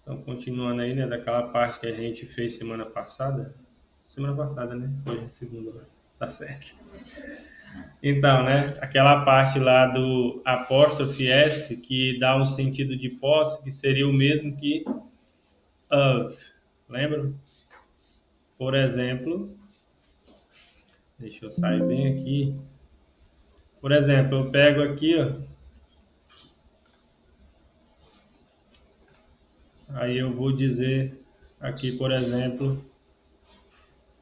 Então, continuando aí, né, daquela parte que a gente fez semana passada. Semana passada, né? Hoje é segunda, tá certo. Então, né, aquela parte lá do apóstrofe S, que dá um sentido de posse, que seria o mesmo que of. Lembra? Por exemplo, deixa eu sair bem aqui. Por exemplo, eu pego aqui, ó, aí eu vou dizer aqui, por exemplo,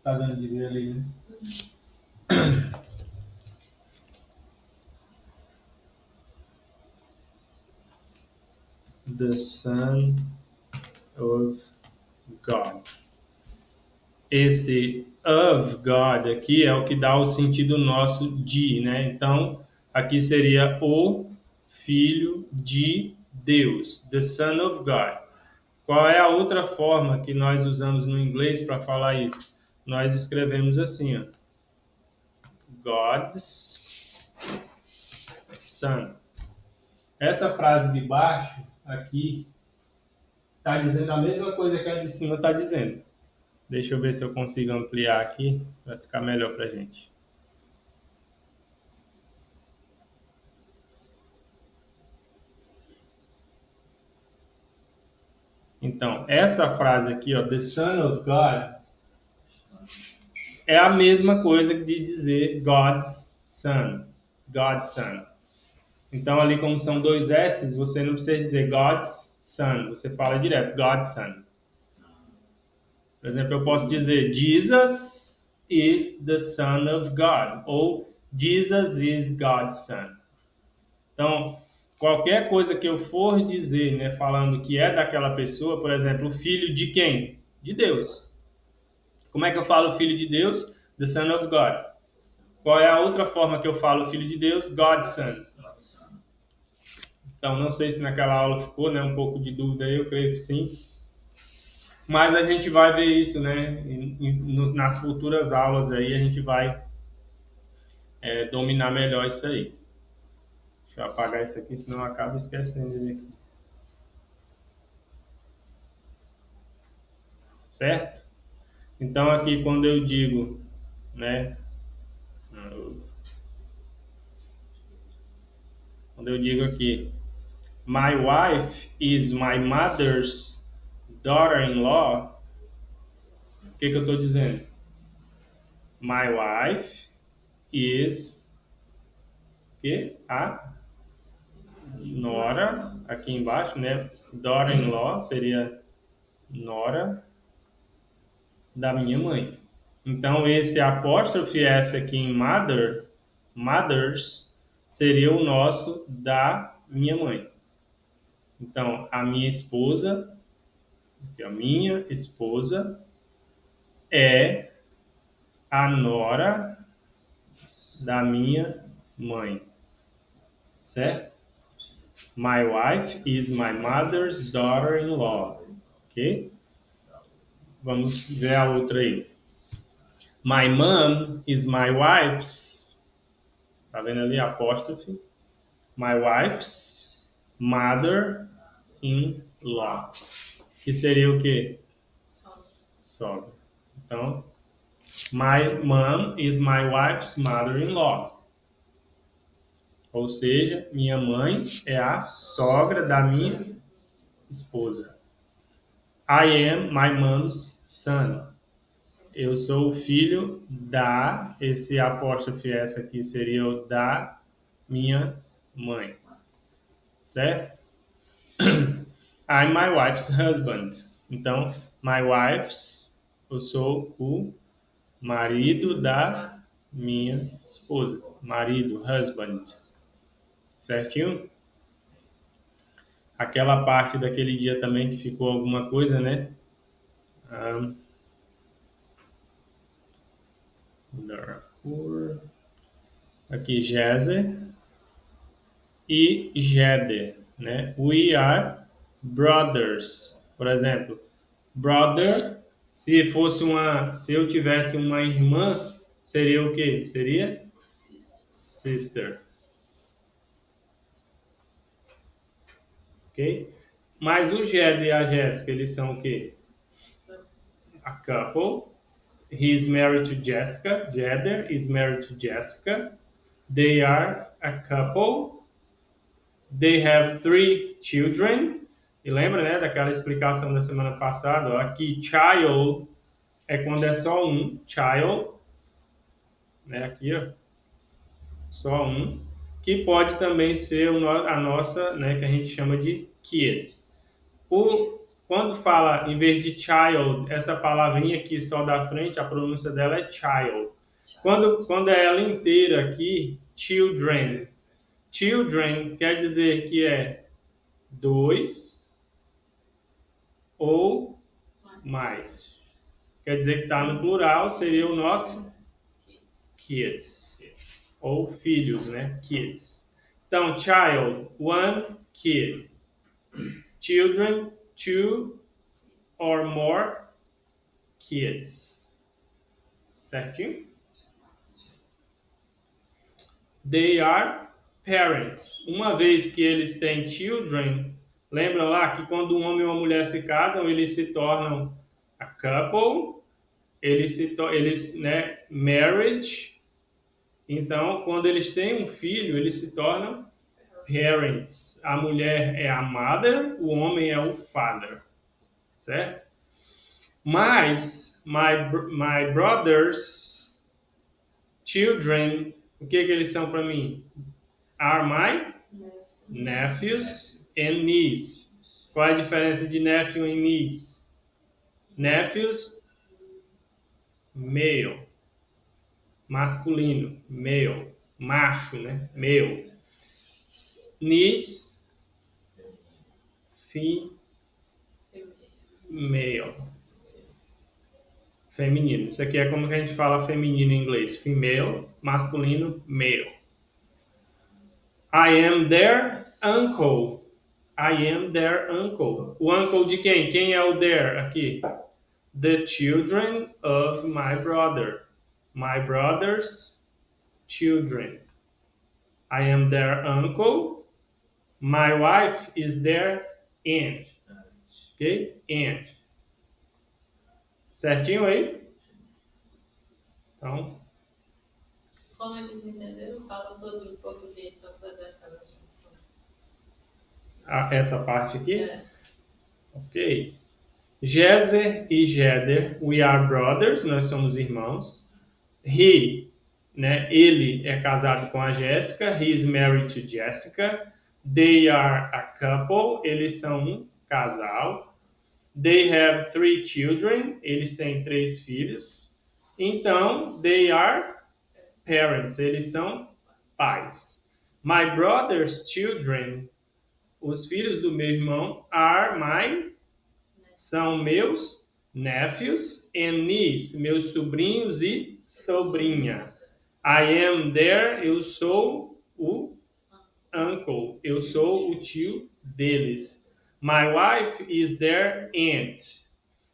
tá dando de ver ali, né? The Son of God. Esse of God aqui é o que dá o sentido nosso de, né? Então, aqui seria o Filho de Deus, the Son of God. Qual é a outra forma que nós usamos no inglês para falar isso? Nós escrevemos assim, ó, God's Son. Essa frase de baixo aqui está dizendo a mesma coisa que a de cima está dizendo. Deixa eu ver se eu consigo ampliar aqui para ficar melhor para a gente. Então, essa frase aqui, ó, the Son of God, é a mesma coisa de dizer God's Son. God's Son. Então, ali como são dois S's, você não precisa dizer God's Son. Você fala direto, God's Son. Por exemplo, eu posso dizer Jesus is the Son of God. Ou Jesus is God's Son. Então, qualquer coisa que eu for dizer, né, falando que é daquela pessoa, por exemplo, o filho de quem? De Deus. Como é que eu falo filho de Deus? The Son of God. Qual é a outra forma que eu falo filho de Deus? God's Son. Então, não sei se naquela aula ficou, né, um pouco de dúvida aí, eu creio que sim. Mas a gente vai ver isso, né, nas futuras aulas aí, a gente vai dominar melhor isso aí. Deixa eu apagar isso aqui, senão eu acabo esquecendo ele aqui. Certo? Então, aqui quando eu digo, né, quando eu digo aqui, my wife is my mother's daughter-in-law, o que eu estou dizendo? My wife is que a nora, aqui embaixo, né? Daughter-in-law seria nora da minha mãe. Então, esse apóstrofe S aqui em mother, mothers, seria o nosso da minha mãe. Então, a minha esposa é a nora da minha mãe, certo? My wife is my mother's daughter-in-law, ok? Vamos ver a outra aí. My mom is my wife's, tá vendo ali, apóstrofe? My wife's mother-in-law, que seria o quê? Sogra. Então, my mom is my wife's mother-in-law. Ou seja, minha mãe é a sogra da minha esposa. I am my mom's son. Eu sou o filho da, esse apóstrofe S aqui seria o da minha mãe. Certo? I'm my wife's husband. Então, my wife's, eu sou o marido da minha esposa. Marido, husband. Certinho? Aquela parte daquele dia também que ficou alguma coisa, né? Aqui, Jezer e Jeder, né? We are brothers. Por exemplo, brother, se eu tivesse uma irmã, seria o quê? Seria sister. Ok? Mas o Jed e a Jéssica, eles são o quê? A couple. He is married to Jessica. Jeder is married to Jessica. They are a couple. They have 3 children. E lembra, né, daquela explicação da semana passada? Ó, aqui, child é quando é só um. Child. Né, aqui, ó. Só um. Que pode também ser a nossa, né, que a gente chama de kid. Quando fala, em vez de child, essa palavrinha aqui só da frente, a pronúncia dela é child. Quando é ela inteira aqui, children. Children quer dizer que é 2 ou mais. Quer dizer que está no plural, seria o nosso kids. Ou filhos, né? Kids. Então, child, one kid. Children, 2 or more kids. Certinho? They are parents. Uma vez que eles têm children, lembra lá que quando um homem e uma mulher se casam, eles se tornam a couple, né, marriage. Então, quando eles têm um filho, eles se tornam parents. A mulher é a mother, o homem é o father. Certo? Mas, my brothers, children, o que eles são para mim? Are my nephews and niece. Qual é a diferença de nephew e niece? Nephews, male. Masculino, male. Macho, né? Male. Niece, female. Feminino. Isso aqui é como que a gente fala feminino em inglês. Female, masculino, male. I am their uncle. I am their uncle. O uncle de quem? Quem é o their aqui? The children of my brother. My brother's children. I am their uncle. My wife is their aunt. Ok? Aunt. Certinho aí? Então, como eles entenderam, falam todo em português só para dar aquela junção. essa parte aqui? É. Ok. Jezer e Jeder, we are brothers, nós somos irmãos. He, né, ele é casado com a Jéssica. He is married to Jessica. They are a couple, eles são um casal. They have 3 children, eles têm 3 filhos. Então, they are parents, eles são pais. My brother's children, os filhos do meu irmão, são meus nephews and niece, meus sobrinhos e sobrinha. I am their, eu sou o uncle, eu sou o tio deles. My wife is their aunt.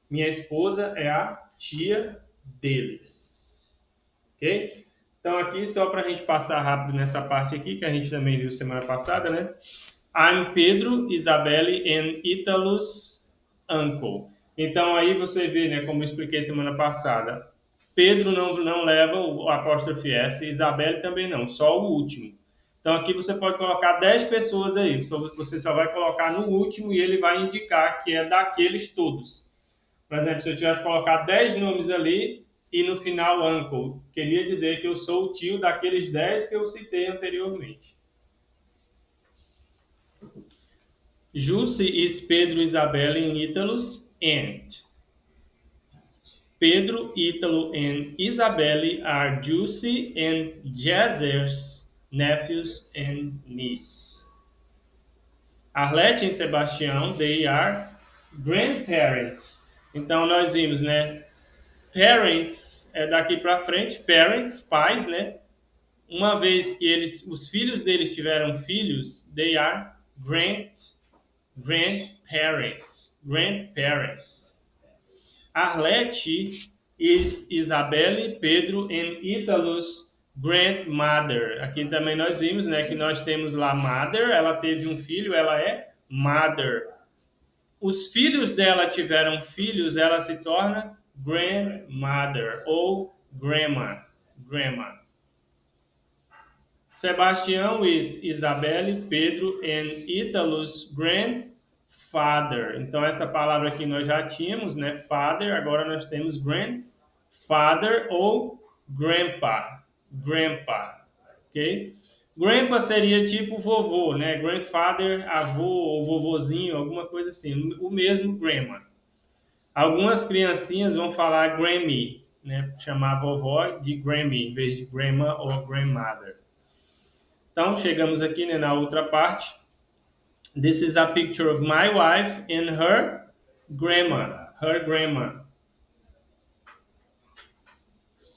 Minha esposa é a tia deles. Ok? Então aqui, só para a gente passar rápido nessa parte aqui, que a gente também viu semana passada, né? I'm Pedro, Isabelle and Ítalo's uncle. Então aí você vê, né, como eu expliquei semana passada, Pedro não leva o apóstrofe S, Isabelle também não, só o último. Então aqui você pode colocar 10 pessoas aí, você só vai colocar no último e ele vai indicar que é daqueles todos. Por exemplo, se eu tivesse colocado 10 nomes ali e no final uncle, queria dizer que eu sou o tio daqueles 10 que eu citei anteriormente. Jusce is Pedro, Isabelle and Ítalo's aunt. Pedro, Ítalo and Isabelle are Jusce and Jezer's nephews and niece. Arlete e Sebastião, they are grandparents. Então nós vimos, né? Parents é daqui para frente, parents, pais, né? Uma vez que os filhos deles tiveram filhos, they are grandparents. Arlete is Isabelle, Pedro and Ítalo's grandmother. Aqui também nós vimos, né, que nós temos lá mother, ela teve um filho, ela é mother. os filhos dela tiveram filhos, ela se torna grandmother ou grandma. Grandma. Sebastião is Isabelle, Pedro and Ítalo's grandfather. Então, essa palavra aqui nós já tínhamos, né? Father, agora nós temos grandfather ou grandpa. Grandpa, ok? Grandpa seria tipo vovô, né? Grandfather, avô ou vovozinho, alguma coisa assim. O mesmo grandma. Algumas criancinhas vão falar Grammy, né? Chamar a vovó de Grammy, em vez de grandma ou grandmother. Então, chegamos aqui, né, na outra parte. This is a picture of my wife and her grandma. Her grandma.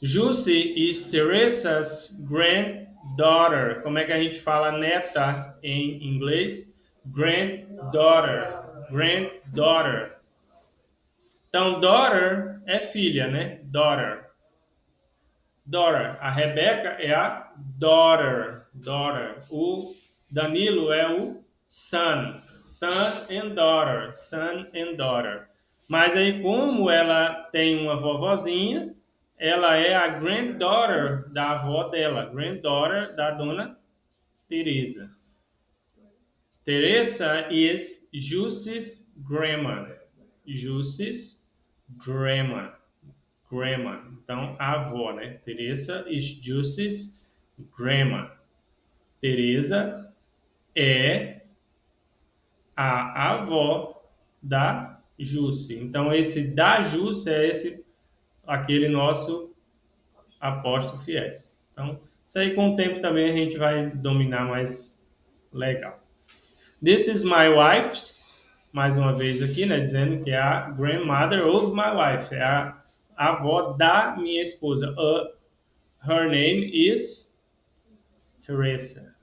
Jussi is Teresa's granddaughter. Como é que a gente fala neta em inglês? Granddaughter. Granddaughter. Então, daughter é filha, né? Daughter. Daughter. A Rebeca é a daughter. Daughter. O Danilo é o son. Son and daughter. Son and daughter. Mas aí, como ela tem uma vovozinha, ela é a granddaughter da avó dela. Granddaughter da dona Teresa. Teresa is Jussi's grandma. Jussi's grandma. Grandma. Então, a avó, né? Teresa is Jussi's grandma. Teresa é a avó da Jussi. Então, esse da Jussi é aquele nosso apóstolo fiéis. Então, isso aí com o tempo também a gente vai dominar mais legal. This is my wife's, mais uma vez aqui, né? Dizendo que é a grandmother of my wife. É a avó da minha esposa. Her name is Teresa.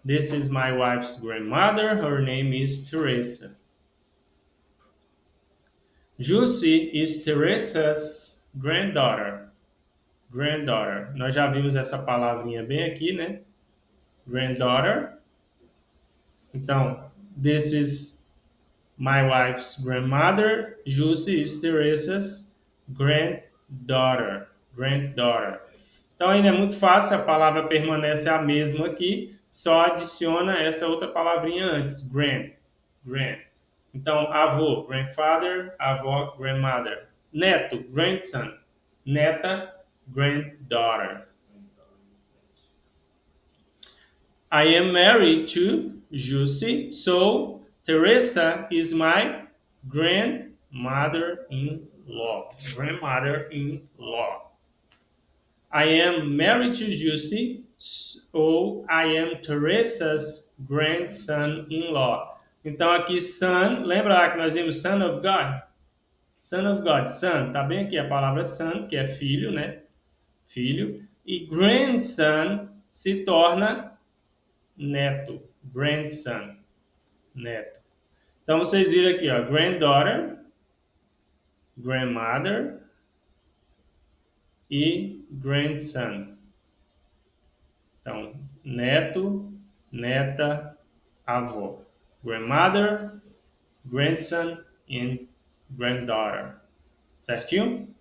This is my wife's grandmother. Her name is Teresa. Jussi is Teresa's granddaughter. Granddaughter. Nós já vimos essa palavrinha bem aqui, né? Granddaughter. Então, this is my wife's grandmother. Jussi is Teresa's granddaughter. Granddaughter. Então, ainda é muito fácil, a palavra permanece a mesma aqui, só adiciona essa outra palavrinha antes, grand. Então, avô, grandfather, avó, grandmother. Neto, grandson. Neta, granddaughter. I am married to Jussi, so Teresa is my grandmother-in-law. Grandmother-in-law. I am married to Jussi, so I am Teresa's grandson-in-law. Então aqui son, lembra lá que nós vimos son of God? Son of God, son, tá bem aqui a palavra son, que é filho, né? Filho. E grandson se torna neto. Grandson, neto. Então vocês viram aqui, ó, granddaughter, grandmother e grandson. Então, neto, neta, avó. Grandmother, grandson and granddaughter. Certinho?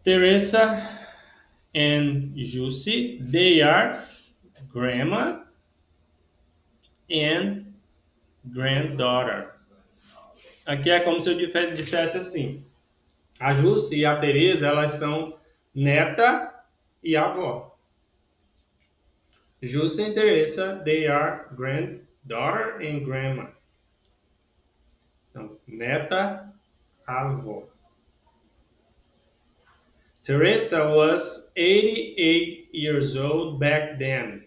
Teresa and Jussi, they are grandma and granddaughter. Aqui é como se eu dissesse assim. A Jussi e a Teresa, elas são neta e avó. Jussi and Teresa, they are granddaughter and grandma. Então, neta, avó. Teresa was 88 years old back then.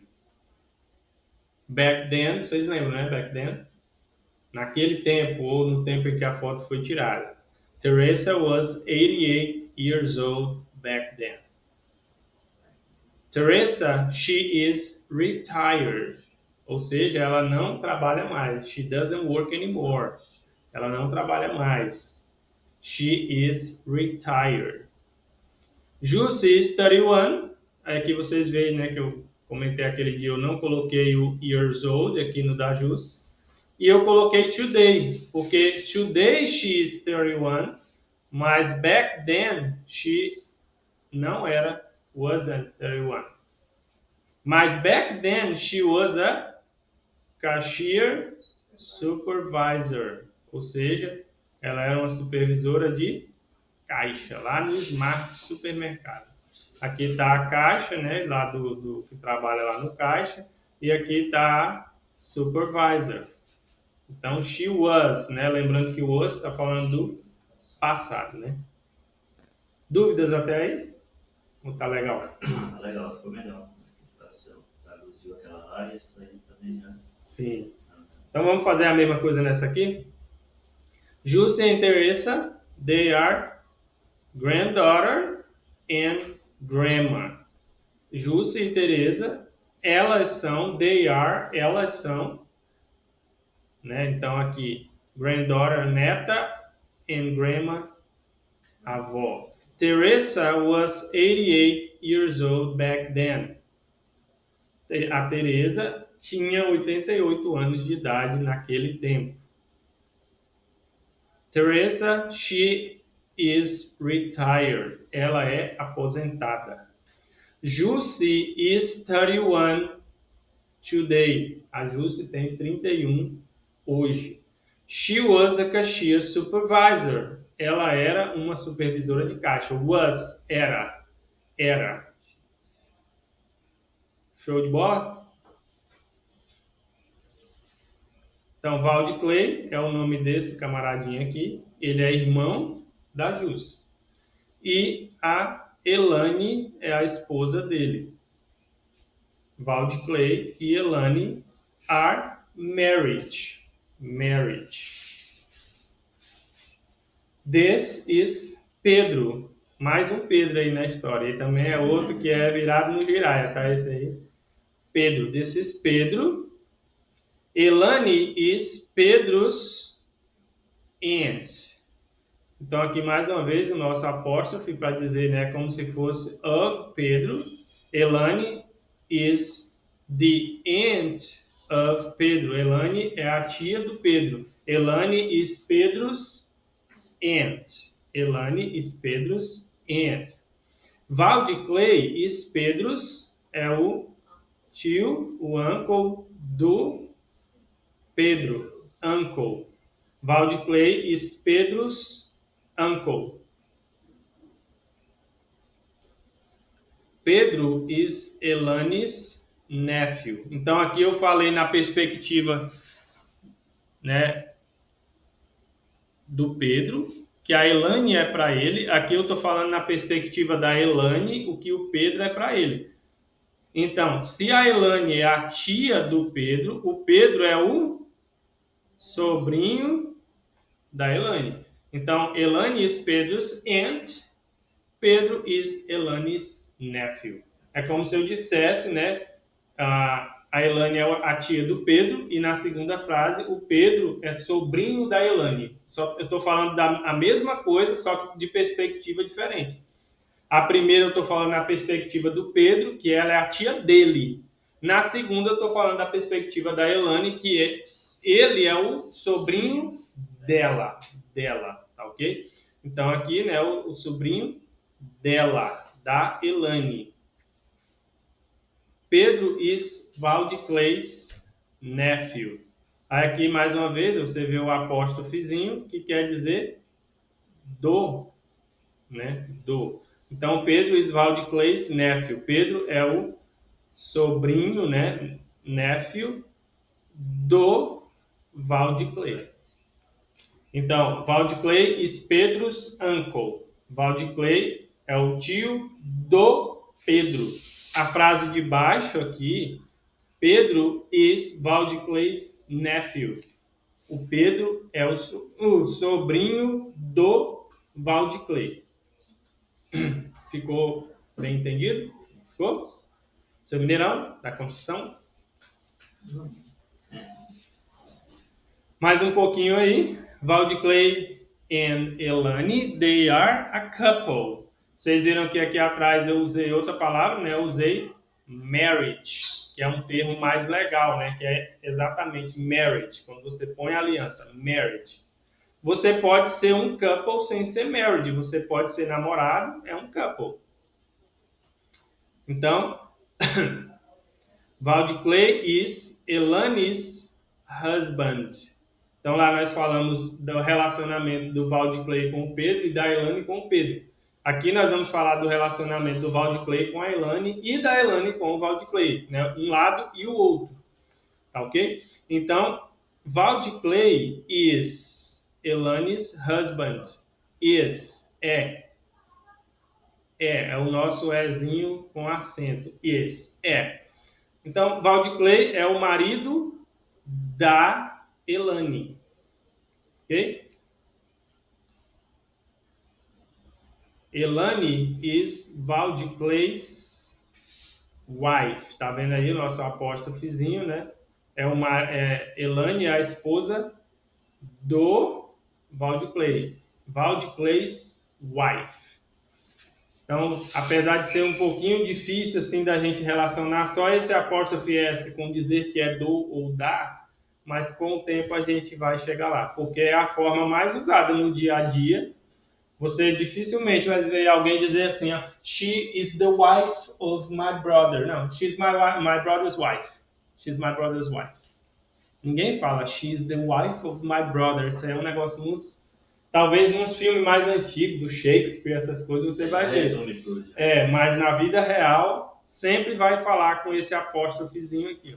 Back then, vocês lembram, né? Back then? Naquele tempo, ou no tempo em que a foto foi tirada. Teresa was 88 years old back then. Teresa, she is retired. Ou seja, ela não trabalha mais. She doesn't work anymore. Ela não trabalha mais. She is retired. Jussi is 31. Aqui vocês veem, né, que eu comentei aquele dia, eu não coloquei o years old aqui no da Jus. E eu coloquei today, porque today she is 31, mas back then she não era, wasn't 31. Mas back then she was a cashier supervisor, ou seja, ela era uma supervisora de caixa, lá no Smart Supermercado. Aqui está a caixa, né, lá do que trabalha lá no caixa, e aqui está a supervisor. Então, she was, né, lembrando que o was está falando do passado, né? Dúvidas até aí? Ou tá legal? Tá legal, ficou melhor. A estação traduziu aquela área, isso aí também já. Sim. Então, vamos fazer a mesma coisa nessa aqui? Jussi and Teresa, they are granddaughter and grandma. Jussi e Teresa, elas são, they are, elas são, né? Então aqui, granddaughter, neta, and grandma, avó. Teresa was 88 years old back then. A Teresa tinha 88 anos de idade naquele tempo. Teresa, she is retired. Ela é aposentada. Jussi is 31 today. A Jussi tem 31 hoje. She was a cashier supervisor. Ela era uma supervisora de caixa. Was, era. Show de bola? Então, Valde Clay é o nome desse camaradinho aqui. Ele é irmão da Jussi. E a Elane é a esposa dele. Valde Clay e Elane are married. This is Pedro. Mais um Pedro aí na história. E também é outro que é virado no giraia, tá? Esse aí. Pedro. This is Pedro. Elane is Pedro's aunt. Então aqui mais uma vez o nosso apóstrofe para dizer, né, como se fosse of Pedro. Elane is the aunt of Pedro. Elane é a tia do Pedro. Elane is Pedro's aunt. Elane is Pedro's aunt. Valde Clay is Pedro's, é o tio, o uncle do Pedro. Uncle. Valde Clay is Pedro's uncle. Pedro is Elane's nephew. Então aqui eu falei na perspectiva, né, do Pedro, que a Elane é para ele. Aqui eu estou falando na perspectiva da Elane, o que o Pedro é para ele. Então, se a Elane é a tia do Pedro, o Pedro é o sobrinho da Elane. Então, Elane is Pedro's aunt, Pedro is Elane's nephew. É como se eu dissesse, né, a Elane é a tia do Pedro, e na segunda frase, o Pedro é sobrinho da Elane. Só, eu estou falando a mesma coisa, só que de perspectiva diferente. A primeira eu estou falando na perspectiva do Pedro, que ela é a tia dele. Na segunda eu estou falando da perspectiva da Elane, que ele é o sobrinho dela, tá ok? Então aqui, né, o sobrinho dela, da Elane. Pedro is Valde Clay's nephew. Aí aqui, mais uma vez, você vê o apóstrofozinho, que quer dizer do, né, do. Então, Pedro is Valde Clay's nephew. Pedro é o sobrinho, né, nephew, do Valde Clay. Então, Valde Clay is Pedro's uncle. Valde Clay é o tio do Pedro. A frase de baixo aqui, Pedro is Valde Clay's nephew. O Pedro é o sobrinho do Valde Clay. Ficou bem entendido? Ficou? Seu Mineirão, da construção? Mais um pouquinho aí. Valde Clay and Elane, they are a couple. Vocês viram que aqui atrás eu usei outra palavra, né? Eu usei marriage, que é um termo mais legal, né? Que é exatamente marriage, quando você põe aliança, marriage. Você pode ser um couple sem ser married, você pode ser namorado, é um couple. Então, Valdeclay is Elane's husband. Então lá nós falamos do relacionamento do Valdeclay com o Pedro e da Elane com o Pedro. Aqui nós vamos falar do relacionamento do Valdeclay com a Elane e da Elane com o Valdeclay, né? Um lado e o outro, tá ok? Então, Valdeclay is Elane's husband. Is, é o nosso ezinho com acento. Is, é. Então, Valdeclay é o marido da Elane. Ok? Elane is Valdeclay's wife. Tá vendo aí o nosso apóstrofozinho, né? Elane é a esposa do Valdeclay. Valdeclay's wife. Então, apesar de ser um pouquinho difícil assim da gente relacionar só esse apóstrofe S com dizer que é do ou da, mas com o tempo a gente vai chegar lá, porque é a forma mais usada no dia a dia. Você dificilmente vai ver alguém dizer assim, ó, she is the wife of my brother. Não, she's my brother's wife. She's my brother's wife. Ninguém fala she's the wife of my brother. Isso é um negócio muito... Talvez nos filmes mais antigos, do Shakespeare, essas coisas, você vai ver. Mas na vida real, sempre vai falar com esse apóstrofezinho aqui.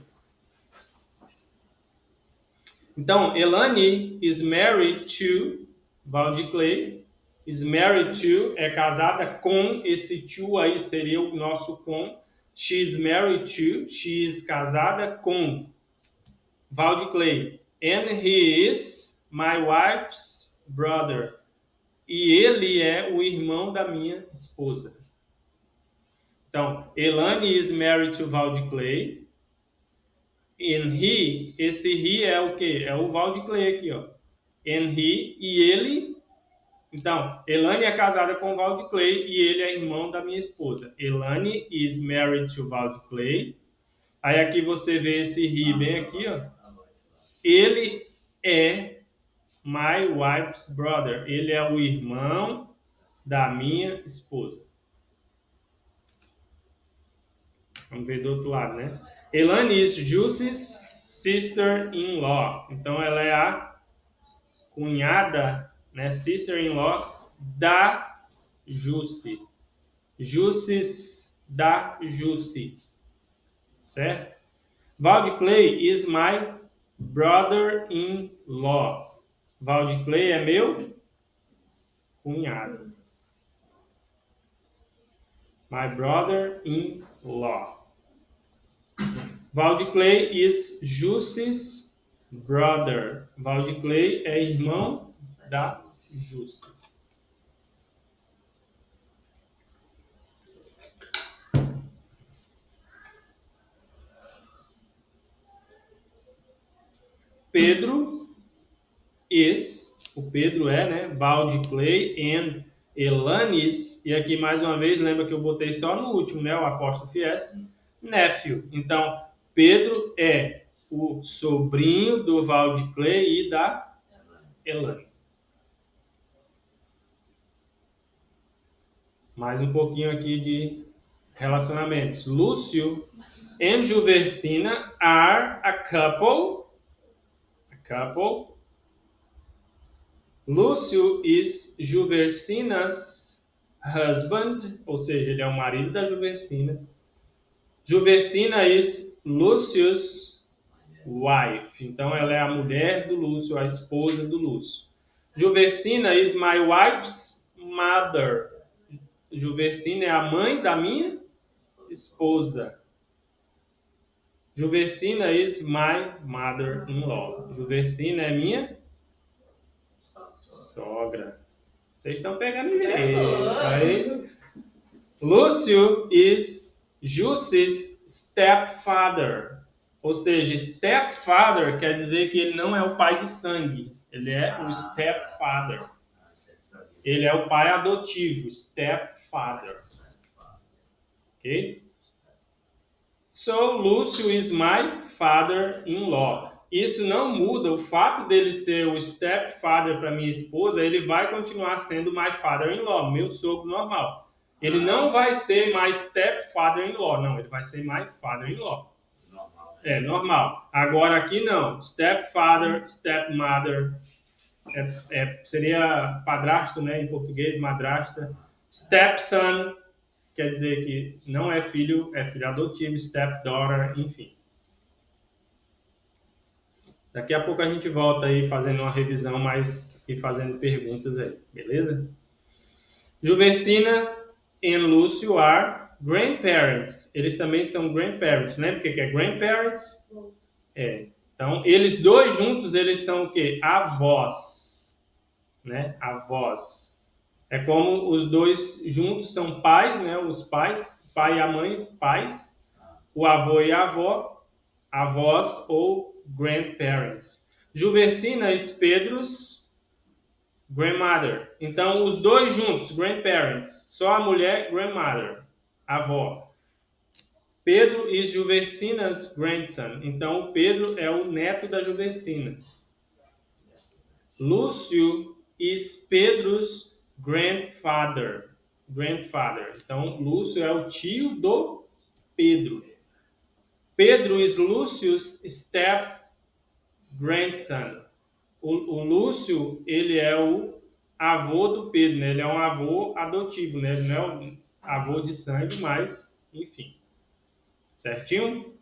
Então, Elane is married to Valdeclay. Is married to, é casada com, esse to aí seria o nosso com. She is married to, she is casada com Valdeclay. And he is my wife's brother. E ele é o irmão da minha esposa. Então, Elane is married to Valdeclay. And he, esse he é o quê? É o Valdeclay aqui, ó. And he, e ele... Então, Elane é casada com Valdeclay e ele é irmão da minha esposa. Elane is married to Valdeclay. Aí aqui você vê esse he bem aqui, ó. Ele é my wife's brother. Ele é o irmão da minha esposa. Vamos ver do outro lado, né? Elane is Jussi's sister-in-law. Então, ela é a cunhada, né? Sister-in-law da Jussi. Jussis da Jussi. Certo? Valdeclay is my brother-in-law. Valdeclay é meu cunhado. My brother-in-law. Valdeclay is Jussi's brother. Valdeclay é irmão da Jussi. Pedro is, o Pedro é, né? Valdeclay and Elanis, e aqui mais uma vez, lembra que eu botei só no último, né? O apóstrofe S, nephew. Então, Pedro é o sobrinho do Valdeclay e da Elane. Mais um pouquinho aqui de relacionamentos. Lúcio and Juversina are a couple. Lúcio is Juversina's husband, ou seja, ele é o marido da Juversina. Juversina is Lúcio's wife. Então, ela é a mulher do Lúcio, a esposa do Lúcio. Juversina is my wife's mother. Juversina é a mãe da minha esposa. Juversina is my mother-in-law. Juversina é minha sogra. Vocês estão pegando aí. Lúcio is Jussi's stepfather. Ou seja, stepfather quer dizer que ele não é o pai de sangue. Ele é o stepfather. Ele é o pai adotivo, stepfather. Ok? So, Lúcio is my father-in-law. Isso não muda o fato dele ser o stepfather para minha esposa, ele vai continuar sendo my father-in-law, meu sogro normal. Ele não vai ser my stepfather-in-law, não, ele vai ser my father-in-law. Normal. É, normal. Agora aqui não. Stepfather, stepmother, seria padrasto, né, em português, madrasta. Stepson, quer dizer que não é filho adotivo, stepdaughter, enfim. Daqui a pouco a gente volta aí fazendo uma revisão mais e fazendo perguntas aí, beleza? Juversina e Lúcio are grandparents. Eles também são grandparents, né? Porque que é grandparents? Então, eles dois juntos, eles são o quê? Avós, né? Avós. É como os dois juntos são pais, né? Os pais, pai e a mãe, pais. O avô e a avó, avós ou grandparents. Juversina is Pedro's grandmother. Então, os dois juntos, grandparents. Só a mulher, grandmother, avó. Pedro is Juversina's grandson. Então, o Pedro é o neto da Juversina. Lúcio is Pedro's grandfather. Então, Lúcio é o tio do Pedro. Pedro is Lúcio's step grandson. O Lúcio, ele é o avô do Pedro, né? Ele é um avô adotivo, né? Ele não é um avô de sangue, mas, enfim. Certinho?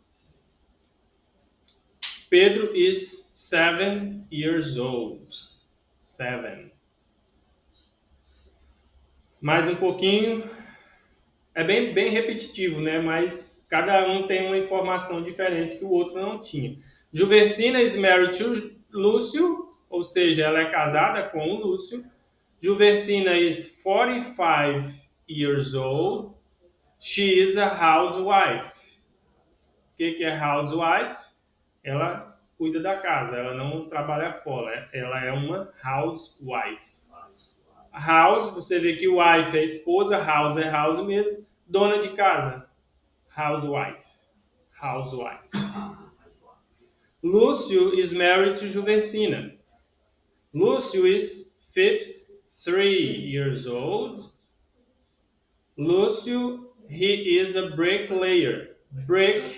Pedro is 7 years old. 7. Mais um pouquinho. É bem repetitivo, né? Mas cada um tem uma informação diferente que o outro não tinha. Juversina is married to Lúcio, ou seja, ela é casada com o Lúcio. Juversina is 45 years old. She is a housewife. O que é housewife? Ela cuida da casa, ela não trabalha fora, ela é uma housewife. House, você vê que wife é esposa, house é house mesmo, dona de casa, housewife. Lúcio is married to Juversina. Lúcio is 53 years old. Lúcio, he is a bricklayer. Bricklayer.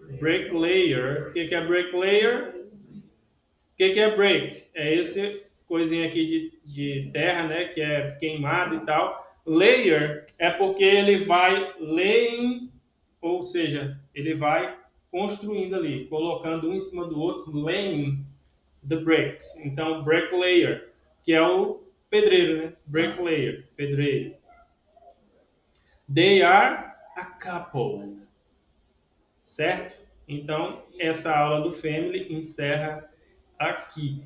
O que é bricklayer? O que é break? É esse coisinha aqui de terra, né? Que é queimado e tal. Layer é porque ele vai laying, ou seja, ele vai construindo ali, colocando um em cima do outro, laying the bricks. Então, bricklayer, que é o pedreiro, né? Bricklayer, pedreiro. They are a couple. Certo? Então, essa aula do Family encerra aqui.